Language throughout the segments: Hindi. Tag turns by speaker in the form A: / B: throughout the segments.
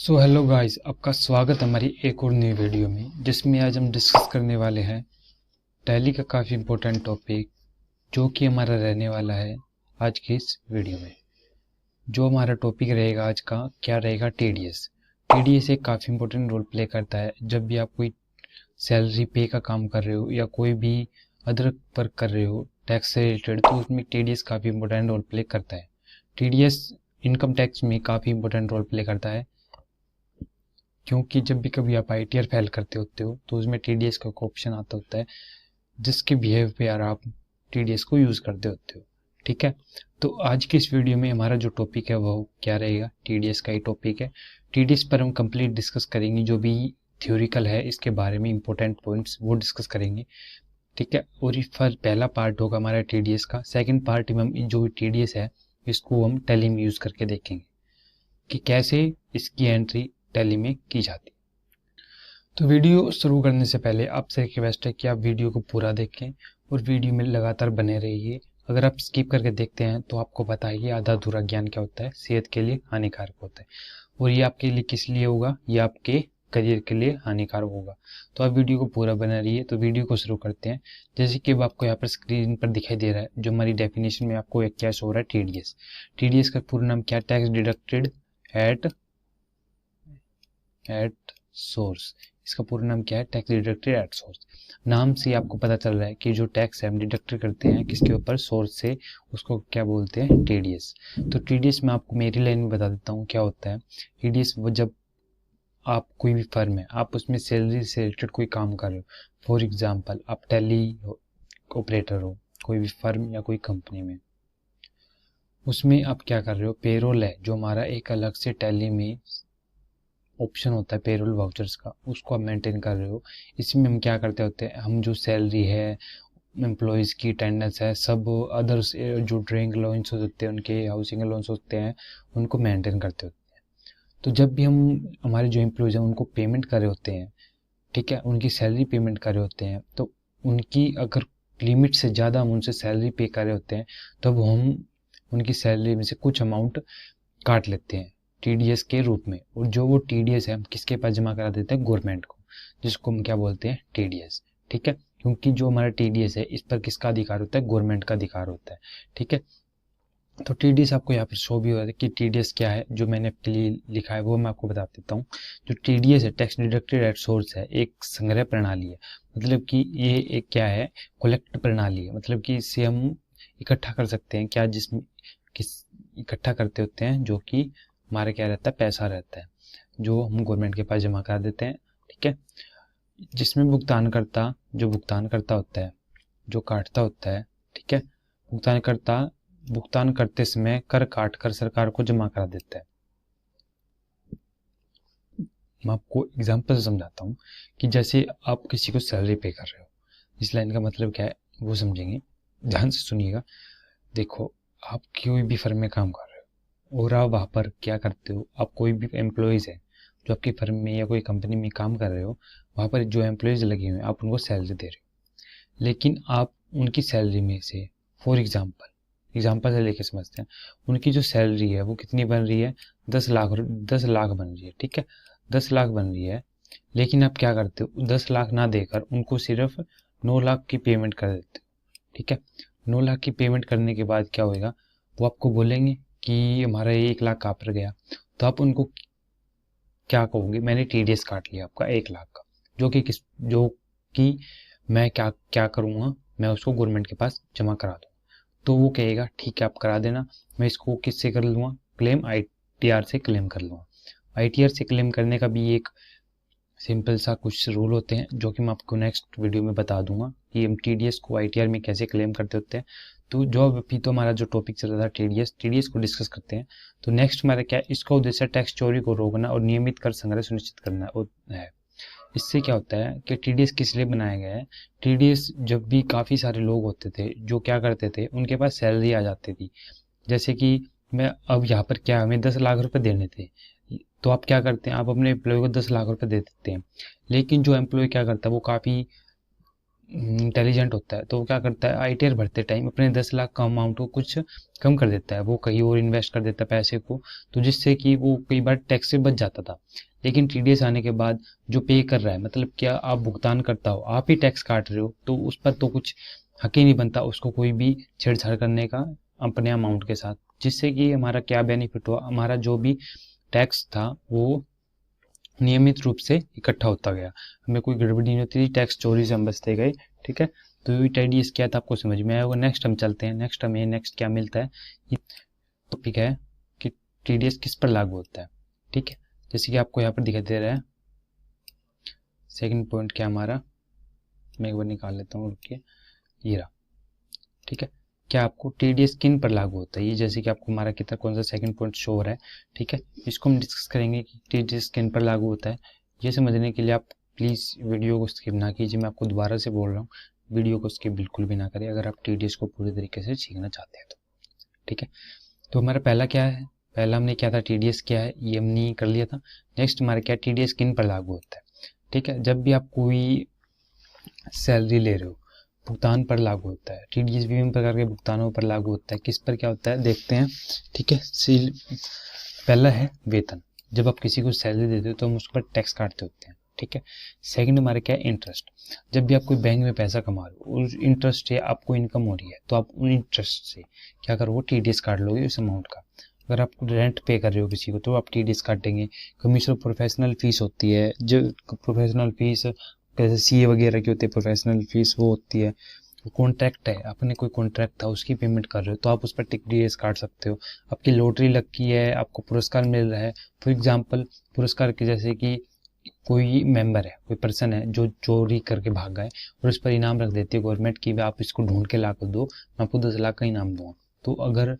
A: सो हेलो गाइस, आपका स्वागत है हमारी एक और नई वीडियो में, जिसमें आज हम डिस्कस करने वाले हैं टैली का काफ़ी इंपॉर्टेंट टॉपिक, जो कि हमारा रहने वाला है आज की इस वीडियो में। जो हमारा टॉपिक रहेगा आज का, क्या रहेगा? टीडीएस। टीडीएस एक काफ़ी इंपॉर्टेंट रोल प्ले करता है जब भी आप कोई सैलरी पे का काम कर रहे हो या कोई भी अदर वर्क कर रहे हो टैक्स से रिलेटेड, तो उसमें टीडीएस काफ़ी इंपॉर्टेंट रोल प्ले करता है। टीडीएस इनकम टैक्स में काफ़ी इंपॉर्टेंट रोल प्ले करता है, क्योंकि जब भी कभी आप आईटीआर फाइल करते होते हो तो उसमें टीडीएस का ऑप्शन आता होता है, जिसके बिहेव पे यार आप टीडीएस को यूज़ करते होते हो। ठीक है, तो आज की इस वीडियो में हमारा जो टॉपिक है वो क्या रहेगा? टीडीएस का ही टॉपिक है। टीडीएस पर हम कंप्लीट डिस्कस करेंगे, जो भी थ्योरिकल है इसके बारे में इंपॉर्टेंट पॉइंट्स वो डिस्कस करेंगे। ठीक है, और ये पहला पार्ट होगा हमारा टीडीएस का। सेकंड पार्ट में हम जो टीडीएस है इसको हम टैली में यूज़ करके देखेंगे कि कैसे इसकी एंट्री टैली में की जाती है। तो वीडियो शुरू करने से पहले आपसे रिक्वेस्ट है कि आप वीडियो को पूरा देखें और वीडियो में लगातार बने रहिए। अगर आप स्किप करके देखते हैं तो आपको पता है कि आधा अधूरा ज्ञान क्या होता है, सेहत के लिए हानिकारक होता है। और ये आपके लिए किस लिए होगा? ये आपके करियर के लिए हानिकारक होगा। तो आप वीडियो को पूरा बना रहिए। तो वीडियो को शुरू करते हैं। जैसे कि अब आपको यहाँ पर स्क्रीन पर दिखाई दे रहा है, जो हमारी डेफिनेशन में आपको एक क्या शो हो रहा है, टीडीएस। टीडीएस का पूरा नाम क्या? Tax deducted at source. इसका पूरा नाम क्या है? Tax deducted at source. नाम से आपको पता चल रहा है कि जो टैक्स है हम डिडक्ट करते हैं किसके ऊपर? सोर्स से। उसको क्या बोलते हैं? टीडीएस। तो टीडीएस में आपको मेरी लाइन में बता देता हूँ क्या होता है। टीडीएस वो जब आप कोई भी फर्म है, आप उसमें सैलरी से रिलेटेड कोई काम कर रहे हो, फॉर एग्जाम्पल आप टैली ऑपरेटर हो कोई भी फर्म या कोई कंपनी में, उसमें आप क्या कर रहे हो? पेरोल है जो हमारा एक अलग से टैली में ऑप्शन होता है पेरोल वाउचर्स का, उसको आप मेंटेन कर रहे हो। इसमें हम क्या करते होते हैं, हम जो सैलरी है, एम्प्लॉयज़ की अटेंडेंस है, सब अदर्स जो ड्राइंग अलाउंस होते हैं, उनके हाउसिंग अलाउंस होते हैं, उनको मेंटेन करते होते हैं। तो जब भी हम हमारे जो एम्प्लॉयज़ हैं उनको पेमेंट कर रहे होते हैं, ठीक है, उनकी सैलरी पेमेंट कर रहे होते हैं, तो उनकी अगर लिमिट से ज़्यादा हम उनसे सैलरी पे कर रहे होते हैं, तब हम उनकी सैलरी में से कुछ अमाउंट काट लेते हैं टीडीएस के रूप में। और जो वो टीडीएस है हम किसके पास जमा करा देते हैं? गवर्नमेंट को, जिसको हम क्या बोलते हैं? टीडीएस। ठीक है, क्योंकि जो हमारा टीडीएस है इस पर किसका अधिकार होता है? गवर्नमेंट का अधिकार होता है। ठीक है, तो टीडीएस आपको यहाँ पर शो भी हो रहा है कि टीडीएस क्या है। जो मैंने आपके लिए लिखा है वो मैं आपको बता देता हूँ। जो टीडीएस है, टैक्स डिडक्टेड एट सोर्स है, एक संग्रह प्रणाली है। मतलब कि ये एक क्या है? कलेक्ट प्रणाली है। मतलब कि इससे हम इकट्ठा कर सकते हैं क्या? जिसमें किस इकट्ठा करते होते हैं, जो कि हमारा क्या रहता है? पैसा रहता है, जो हम गवर्नमेंट के पास जमा करा देते हैं। ठीक है, जिसमें भुगतानकर्ता, जो भुगतान करता होता है, जो काटता होता है, ठीक है, भुगतानकर्ता भुगतान करते समय कर काट कर सरकार को जमा करा देता है। मैं आपको एग्जांपल से समझाता हूँ कि जैसे आप किसी को सैलरी पे कर रहे हो, इस लाइन का मतलब क्या है वो समझेंगे, ध्यान से सुनिएगा। देखो, आप कोई भी फर्म में काम कर रहे हो और आप वहाँ पर क्या करते हो, आप कोई भी एम्प्लॉयज़ है जो आपकी फर्म में या कोई कंपनी में काम कर रहे हो, वहाँ पर जो एम्प्लॉयज़ लगे हुए हैं आप उनको सैलरी दे रहे हो। लेकिन आप उनकी सैलरी में से, फॉर एग्जाम्पल से लेके समझते हैं, उनकी जो सैलरी है वो कितनी बन रही है? 10 लाख बन रही है। ठीक है, 10 लाख बन रही है, लेकिन आप क्या करते हो? 10 लाख ना देकर उनको सिर्फ 9 लाख की पेमेंट कर देते हो। ठीक है, 9 लाख की पेमेंट करने के बाद क्या होएगा? वो आपको बोलेंगे कि हमारा ये 1 लाख कहाँ पर गया? तो आप उनको क्या कहोगे? मैंने टीडीएस काट लिया आपका 1 लाख का, जो कि मैं क्या क्या करूँगा? मैं उसको गवर्नमेंट के पास जमा करा दूँ। तो वो कहेगा ठीक है आप करा देना, मैं इसको किससे कर लूँगा? क्लेम आईटीआर से क्लेम कर लूँगा। आईटीआर से क्लेम करने का भी एक सिंपल सा कुछ रूल होते हैं, जो कि मैं आपको नेक्स्ट वीडियो में बता दूंगा कि हम टीडीएस को आईटीआर में कैसे क्लेम करते होते हैं। तो जो अभी तो हमारा जो टॉपिक चल रहा था टीडीएस को डिस्कस करते हैं। तो नेक्स्ट हमारा क्या है? इसका उद्देश्य टैक्स चोरी को रोकना और नियमित कर संग्रह सुनिश्चित करना है। इससे क्या होता है कि टीडीएस किस लिए बनाया गया है? टीडीएस जब भी काफ़ी सारे लोग होते थे जो क्या करते थे, उनके पास सैलरी आ जाती थी, जैसे कि मैं अब यहाँ पर क्या, हमें 10 लाख रुपए देने थे, तो आप क्या करते हैं? आप अपने एम्प्लॉय को 10 लाख रुपए दे देते हैं। लेकिन जो एम्प्लॉय क्या करता है, वो काफ़ी इंटेलिजेंट होता है तो वो क्या करता है, आईटीआर भरते टाइम अपने 10 लाख का अमाउंट को कुछ कम कर देता है, वो कहीं और इन्वेस्ट कर देता है पैसे को, तो जिससे कि वो कई बार टैक्स से बच जाता था। लेकिन टीडीएस आने के बाद जो पे कर रहा है, मतलब क्या आप भुगतान करता हो, आप ही टैक्स काट रहे हो, तो उस पर तो कुछ हक ही नहीं बनता उसको कोई भी छेड़छाड़ करने का अपने अमाउंट के साथ। जिससे कि हमारा क्या बेनिफिट हुआ, हमारा जो भी टैक्स था वो नियमित रूप से इकट्ठा होता गया, हमें कोई गड़बड़ी नहीं होती थी, टैक्स चोरी से हम बचते गए। ठीक है, तो ये टीडीएस क्या था आपको समझ में आया होगा। नेक्स्ट हम चलते हैं, नेक्स्ट क्या मिलता है, ये टॉपिक है कि टीडीएस किस पर लागू होता है। ठीक है, जैसे कि आपको यहाँ पर दिखाई दे रहा है, सेकंड पॉइंट क्या हमारा, मैं एक बार निकाल लेता हूँ, रुकिए, ये रहा। ठीक है, क्या आपको टीडीएस किन पर लागू होता है, ये जैसे कि आपको हमारा कितना कौन सा सेकंड पॉइंट शो हो रहा है। ठीक है, इसको हम डिस्कस करेंगे कि टीडीएस किन पर लागू होता है। ये समझने के लिए आप प्लीज़ वीडियो को स्किप ना कीजिए, मैं आपको दोबारा से बोल रहा हूँ, वीडियो को स्किप बिल्कुल भी ना करें अगर आप टीडीएस को पूरी तरीके से सीखना चाहते हैं तो। ठीक है, तो हमारा पहला क्या है, पहला हमने क्या था, टीडीएस क्या है ये हमने कर लिया था। नेक्स्ट हमारा क्या, टीडीएस किन पर लागू होता है। ठीक है, जब भी आप कोई सैलरी ले रहे हो, भुगतान पर लागू होता है। टीडीएस विभिन्न प्रकार के भुगतानों पर लागू होता है, किस पर क्या होता है देखते हैं। ठीक है, सील पहला है वेतन, जब आप किसी को सैलरी देते हो तो हम उस पर टैक्स काटते होते हैं। ठीक है, सेकंड हमारे क्या है, इंटरेस्ट, जब भी आप कोई बैंक में पैसा कमा रहे हो, उस इंटरेस्ट से आपको इनकम हो रही है तो आप उन इंटरेस्ट से क्या करोगे, टीडीएस काट लोगे उस अमाउंट का। अगर आप रेंट पे कर रहे हो किसी को तो आप टीडीएस काटेंगे। कमीशन प्रोफेशनल फीस होती है, जो प्रोफेशनल फीस जैसे सीए वगैरह की होती है प्रोफेशनल फीस, वो होती है। कॉन्ट्रैक्ट है, आपने कोई कॉन्ट्रैक्ट था उसकी पेमेंट कर रहे हो तो आप उस पर टीडीएस काट सकते हो। आपकी लॉटरी लकी है, आपको पुरस्कार मिल रहा है, फॉर एग्जांपल पुरस्कार के जैसे कि कोई मेंबर है, कोई पर्सन है जो चोरी करके भाग गए और उस पर इनाम रख देती है गवर्नमेंट की, आप इसको ढूंढ के ला कर दो, मैं आपको 10 लाख का इनाम दूंगा। तो अगर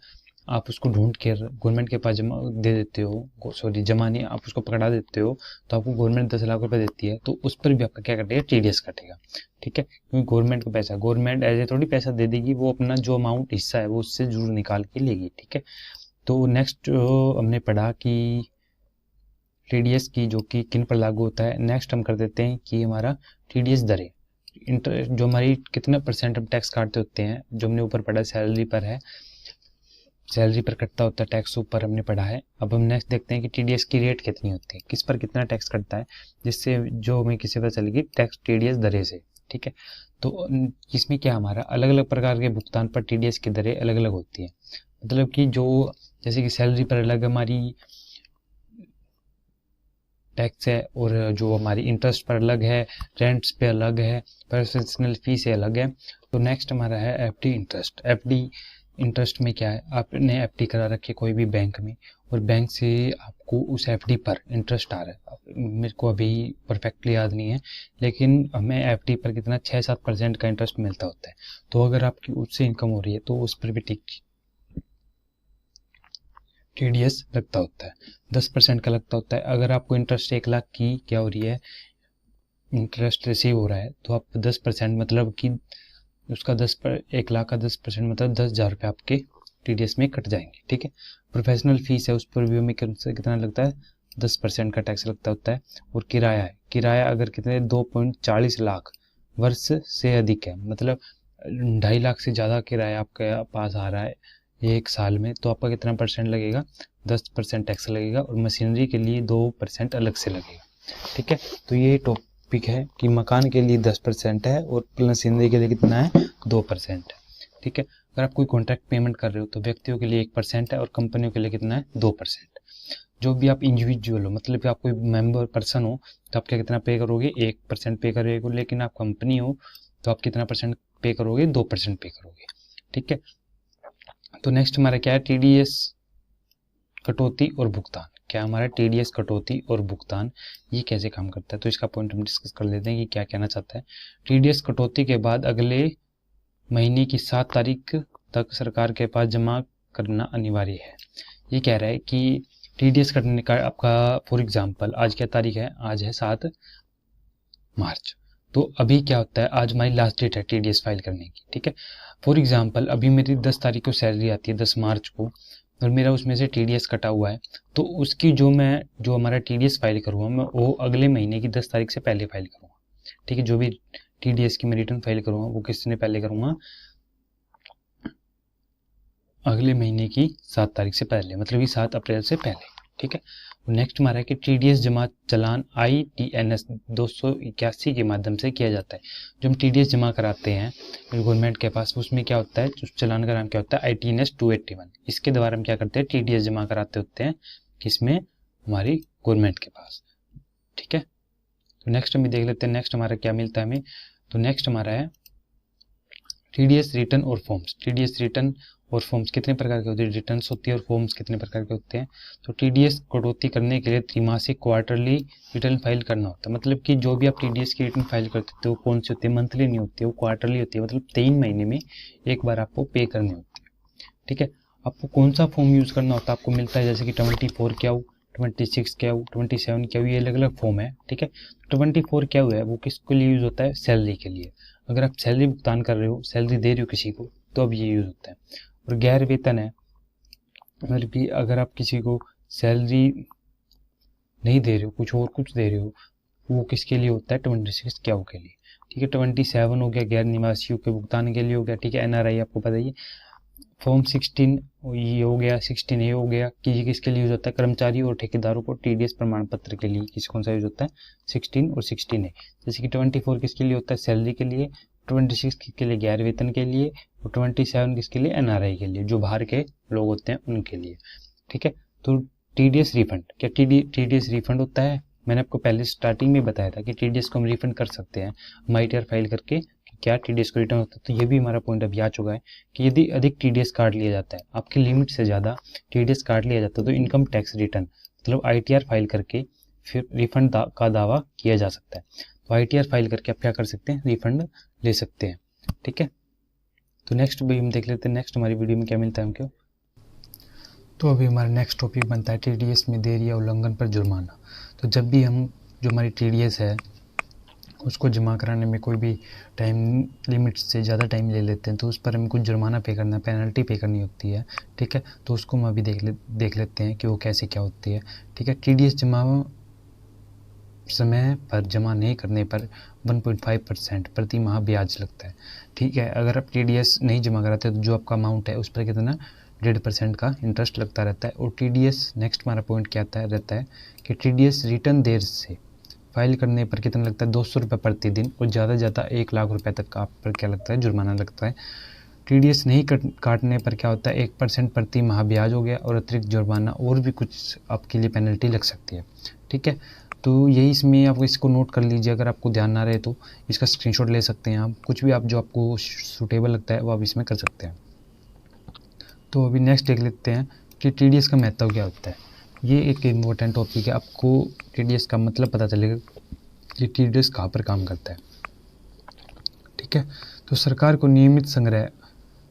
A: आप उसको ढूंढ के गवर्नमेंट के पास जमा दे देते हो, सॉरी जमा नहीं, आप उसको पकड़ा देते हो, तो आपको गवर्नमेंट 10 लाख रुपए देती है, तो उस पर भी आपका क्या कटेगा, टीडीएस कटेगा। ठीक है, क्योंकि गवर्नमेंट का पैसा, गवर्नमेंट ऐसे थोड़ी पैसा दे देगी, वो अपना जो अमाउंट हिस्सा है वो उससे जरूर निकाल के लेगी। ठीक है, तो नेक्स्ट हमने पढ़ा कि टीडीएस की जो कि किन पर लागू होता है। नेक्स्ट हम कर देते हैं कि हमारा टीडीएस दरें, इंटरेस्ट जो हमारी कितना परसेंट हम टैक्स काटते होते हैं, जो हमने ऊपर पढ़ा सैलरी पर है, सैलरी पर कटता होता है टैक्स, ऊपर हमने पढ़ा है। अब हम नेक्स्ट देखते हैं कि टीडीएस की रेट कितनी होती है, किस पर कितना टैक्स कटता है, जिससे जो हमें किसी पता चलेगी टैक्स टीडीएस दरें से। ठीक है, तो इसमें क्या हमारा अलग अलग प्रकार के भुगतान पर टीडीएस की दरें अलग अलग होती है। मतलब कि जो जैसे कि सैलरी पर अलग हमारी टैक्स है, और जो हमारी इंटरेस्ट पर अलग है, रेंट्स पे अलग है, प्रोफेशनल फी से अलग है। तो नेक्स्ट हमारा है एफडी इंटरेस्ट। एफडी इंटरेस्ट में क्या है, आपने एफडी करा रखी है कोई भी बैंक में, और बैंक से आपको उस एफडी पर इंटरेस्ट आ रहा है, मेरे को अभी परफेक्टली याद नहीं है, लेकिन हमें एफडी पर कितना 6-7% का इंटरेस्ट मिलता होता है। तो अगर आपकी उससे इनकम हो रही है तो उस पर भी टीडीएस लगता होता है, 10% का लगता होता है। अगर आपको इंटरेस्ट 1 लाख की क्या हो रही है, इंटरेस्ट रिसीव हो रहा है, तो आप 10% मतलब कि उसका 1 लाख का 10% मतलब 10,000 रुपये आपके टीडीएस में कट जाएंगे। ठीक है, प्रोफेशनल फीस है, उस पर भी हमें कितना लगता है, 10% का टैक्स लगता होता है। और किराया है, किराया अगर कितने 2.40 लाख वर्ष से अधिक है, मतलब 2.5 लाख से ज़्यादा किराया आपके पास आ रहा है एक साल में, तो आपका कितना परसेंट लगेगा, 10% टैक्स लगेगा, और मशीनरी के लिए 2% अलग से लगेगा। ठीक है, तो ये टॉपिक है कि मकान के लिए 10% है और मशीनरी के लिए कितना है, 2% है। ठीक है, अगर आप कोई कॉन्ट्रैक्ट पेमेंट कर रहे हो तो व्यक्तियों के लिए 1% है और कंपनियों के लिए कितना है, 2%। जो भी आप इंडिविजुअल हो, मतलब कि आप कोई मेंबर पर्सन हो, तो आप क्या कितना पे करोगे, 1% पे करोगे, लेकिन आप कंपनी हो तो आप कितना परसेंट पे करोगे, 2% पे करोगे। ठीक है, तो नेक्स्ट हमारा क्या है, टीडीएस कटौती और भुगतान। क्या हमारा टीडीएस कटौती और भुगतान ये कैसे काम करता है, तो इसका पॉइंट हम डिस्कस कर लेते हैं कि क्या कहना चाहता है। टीडीएस कटौती के बाद अगले महीने की 7 तारीख तक सरकार के पास जमा करना अनिवार्य है। ये कह रहा है कि टीडीएस कटने का आपका, फॉर एग्जांपल आज क्या तारीख है, आज है 7 मार्च। तो अभी क्या होता है, आज हमारी लास्ट डेट है टीडीएस फाइल करने की। ठीक है, फॉर एग्जांपल अभी मेरी 10 तारीख को सैलरी आती है, 10 मार्च को, और मेरा उसमें से टीडीएस कटा हुआ है, तो उसकी जो हमारा टीडीएस फाइल करूँगा मैं, वो अगले महीने की 10 तारीख से पहले फाइल करूँगा। ठीक है, जो भी टीडीएस की मैं रिटर्न फाइल करूँगा वो किस दिन पहले करूँगा, अगले महीने की 7 तारीख से पहले, मतलब कि 7 अप्रैल से पहले। ठीक है। नेक्स्ट हमारा है कि टीडीएस जमा चालान ITNS 281 के माध्यम से किया जाता है। जो हम टीडीएस जमा कराते हैं गवर्नमेंट के पास, उसमें क्या होता है, उस चालान का नाम क्या होता है, ITNS 281। इसके द्वारा हम क्या करते हैं, टीडीएस जमा कराते होते हैं, किसमें, हमारी गवर्नमेंट के पास। ठीक है। तो नेक्स्ट हम देख लेते हैं नेक्स्ट हमारा क्या मिलता है हमें। तो नेक्स्ट हमारा है टीडीएस रिटर्न और फॉर्म्स। टीडीएस रिटर्न और फॉर्म्स कितने प्रकार के होते हैं, रिटर्न्स होती है और फॉर्म्स कितने प्रकार के होते हैं। तो टीडीएस कटौती करने के लिए त्रैमासिक क्वार्टरली रिटर्न फाइल करना होता है। मतलब कि जो भी आप टीडीएस की रिटर्न फाइल करते हो वो कौन सी होती है, मंथली नहीं होती है, वो क्वार्टरली होती है, मतलब 3 महीने में एक बार आपको पे करनी होती है। ठीक है। आपको कौन सा फॉर्म यूज़ करना होता है, आपको मिलता है जैसे कि 24 क्या हो, 26 क्या हो, 27 क्या हो, ये अलग अलग फॉर्म है। ठीक है। 24 क्या हुआ है, वो किसके लिए यूज़ होता है, सैलरी के लिए। अगर आप सैलरी भुगतान कर रहे हो, सैलरी दे रहे हो किसी को, तो अब ये यूज़ होता है। और गैर वेतन है, मतलब कि अगर आप किसी को सैलरी नहीं दे रहे हो, कुछ दे रहे हो, वो किसके लिए होता है, 26 क्या हो के लिए। ठीक है। 27 हो गया गैर निवासियों के भुगतान के लिए हो गया। ठीक है। NRI आपको पता ही है। फॉर्म 16 ये हो गया, 16A हो गया कि ये किसके लिए यूज होता है, कर्मचारी और ठेकेदारों को टीडीएस प्रमाण पत्र के लिए किस कौन सा यूज होता है, 16 और 16A। जैसे कि 24 किसके लिए होता है, सैलरी के लिए, 26 किसके लिए, गैर वेतन के लिए, और 27 किसके लिए, NRI के लिए, जो बाहर के लोग होते हैं उनके लिए। ठीक है। तो टीडीएस रिफंड, क्या टीडीएस रिफंड होता है, मैंने आपको पहले स्टार्टिंग में बताया था कि टीडीएस को हम रिफंड कर सकते हैं MyTR फाइल करके, क्या टीडीएस को रिटर्न होता है। तो ये भी हमारा पॉइंट अभी आ चुका है कि यदि अधिक टीडीएस काट लिया जाता है, आपकी लिमिट से ज़्यादा टीडीएस काट लिया जाता है, तो इनकम टैक्स रिटर्न मतलब ITR फाइल करके फिर रिफंड का दावा किया जा सकता है। तो ITR फाइल करके आप क्या कर सकते हैं, रिफंड ले सकते हैं। ठीक है। तो नेक्स्ट भी हम देख लेते हैं, नेक्स्ट हमारी वीडियो में क्या मिलता है हमको। तो अभी हमारा नेक्स्ट टॉपिक बनता है टीडीएस में देरी या उल्लंघन पर जुर्माना। तो जब भी हम जो हमारी टीडीएस है उसको जमा कराने में कोई भी टाइम लिमिट से ज़्यादा टाइम ले लेते हैं, तो उस पर हमें कुछ जुर्माना पे करना, पेनल्टी पे करनी होती है। ठीक है। तो उसको हम अभी देख लेते हैं कि वो कैसे क्या होती है। ठीक है। टीडीएस जमा समय पर जमा नहीं करने पर 1.5% प्रति माह ब्याज लगता है। ठीक है। अगर आप टीडीएस नहीं जमा कराते तो जो आपका अमाउंट है उस पर कितना 1.5% का इंटरेस्ट लगता रहता है। और टीडीएस नेक्स्ट हमारा पॉइंट क्या रहता है कि टीडीएस रिटर्न देर से फाइल करने पर कितना लगता है, 200 रुपये प्रति दिन, और ज़्यादा से ज़्यादा 1 लाख रुपए तक का आप पर क्या लगता है, जुर्माना लगता है। टीडीएस नहीं काटने पर क्या होता है, 1% प्रति माह ब्याज हो गया, और अतिरिक्त जुर्माना और भी कुछ आपके लिए पेनल्टी लग सकती है। ठीक है। तो यही इसमें आप इसको नोट कर लीजिए, अगर आपको ध्यान ना रहे तो इसका स्क्रीनशॉट ले सकते हैं आप, कुछ भी आप जो आपको सूटेबल लगता है वो आप इसमें कर सकते हैं। तो अभी नेक्स्ट देख लेते हैं कि टीडीएस का महत्व क्या होता है। ये एक इम्पोर्टेंट टॉपिक है, आपको टीडीएस का मतलब पता चलेगा कि टीडीएस कहाँ पर काम करता है। ठीक है। तो सरकार को नियमित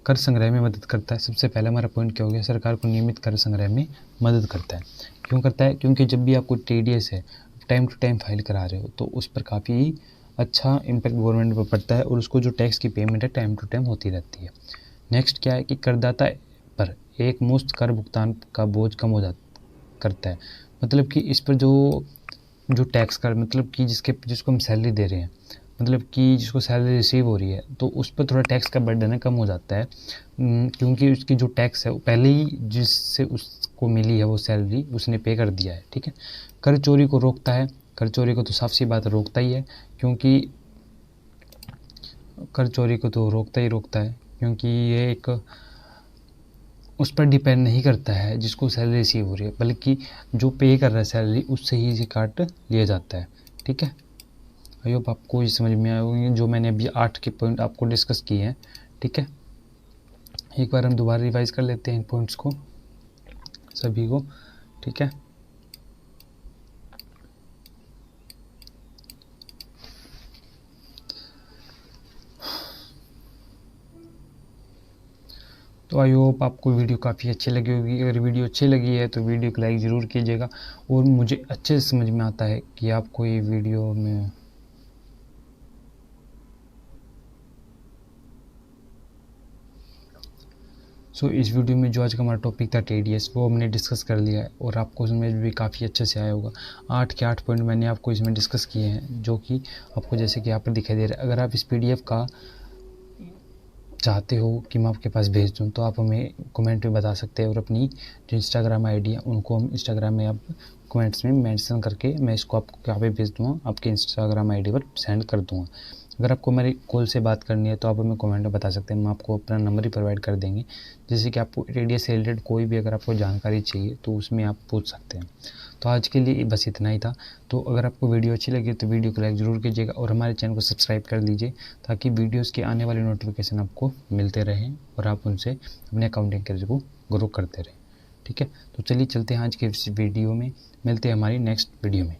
A: कर संग्रह में मदद करता है। सबसे पहला हमारा पॉइंट क्या हो गया, सरकार को नियमित कर संग्रह में मदद करता है। क्यों करता है, क्योंकि जब भी आपको टीडीएस है टाइम टू टाइम फाइल करा रहे हो तो उस पर काफ़ी अच्छा इम्पैक्ट गवर्नमेंट पर पड़ता है, और उसको जो टैक्स की पेमेंट है टाइम टू टाइम होती रहती है। नेक्स्ट क्या है कि करदाता पर एक मुश्त कर भुगतान का बोझ कम हो जाता करता है। मतलब कि इस पर जो टैक्स कर, मतलब कि जिसको हम सैलरी दे रहे हैं, मतलब कि जिसको सैलरी रिसीव हो रही है, तो उस पर थोड़ा टैक्स का बर्डन है, कम हो जाता है। क्योंकि उसकी जो टैक्स है वो पहले ही जिससे उसको मिली है वो सैलरी उसने पे कर दिया है। ठीक है। कर चोरी को रोकता है। कर चोरी को तो साफ सी बात रोकता ही है, क्योंकि कर चोरी को तो रोकता है, क्योंकि ये एक उस पर डिपेंड नहीं करता है जिसको सैलरी रिसीव हो रही है, बल्कि जो पे कर रहा है सैलरी उससे ही इसे काट लिया जाता है। ठीक है। आई होप आपको ये समझ में आए होंगे जो मैंने अभी 8 के पॉइंट आपको डिस्कस किए हैं। ठीक है। एक बार हम दोबारा रिवाइज कर लेते हैं इन पॉइंट्स को सभी को। ठीक है। तो आई होप आपको वीडियो काफ़ी अच्छी लगी होगी। अगर वीडियो अच्छी लगी है तो वीडियो को लाइक ज़रूर कीजिएगा, और मुझे अच्छे से समझ में आता है कि आपको ये वीडियो में सो इस वीडियो में जो आज का हमारा टॉपिक था TDS वो हमने डिस्कस कर लिया है और आपको समझ भी काफ़ी अच्छे से आया होगा। 8 के 8 पॉइंट मैंने आपको इसमें डिस्कस किए हैं, जो कि आपको जैसे कि यहाँ पर दिखाई दे रहा है। अगर आप इस PDF का चाहते हो कि मैं आपके पास भेज दूँ तो आप हमें कमेंट में बता सकते हैं, और अपनी जो इंस्टाग्राम ID है उनको हम इंस्टाग्राम में आप कमेंट्स में मेंशन करके मैं इसको आपको क्या पे भेज दूँगा, आपके इंस्टाग्राम ID पर सेंड कर दूँगा। अगर आपको मेरी कॉल से बात करनी है तो आप हमें कमेंट में बता सकते हैं, हम आपको अपना नंबर ही प्रोवाइड कर देंगे, जैसे कि आपको TDS से रिलेटेड कोई भी अगर आपको जानकारी चाहिए तो उसमें आप पूछ सकते हैं। तो आज के लिए बस इतना ही था। तो अगर आपको वीडियो अच्छी लगी तो वीडियो को लाइक ज़रूर कीजिएगा और हमारे चैनल को सब्सक्राइब कर लीजिए, ताकि वीडियोस के आने वाले नोटिफिकेशन आपको मिलते रहें और आप उनसे अपने अकाउंटिंग करियर को ग्रो करते रहें। ठीक है, तो चलिए चलते हैं आज के इस वीडियो में, मिलते हैं हमारी नेक्स्ट वीडियो में।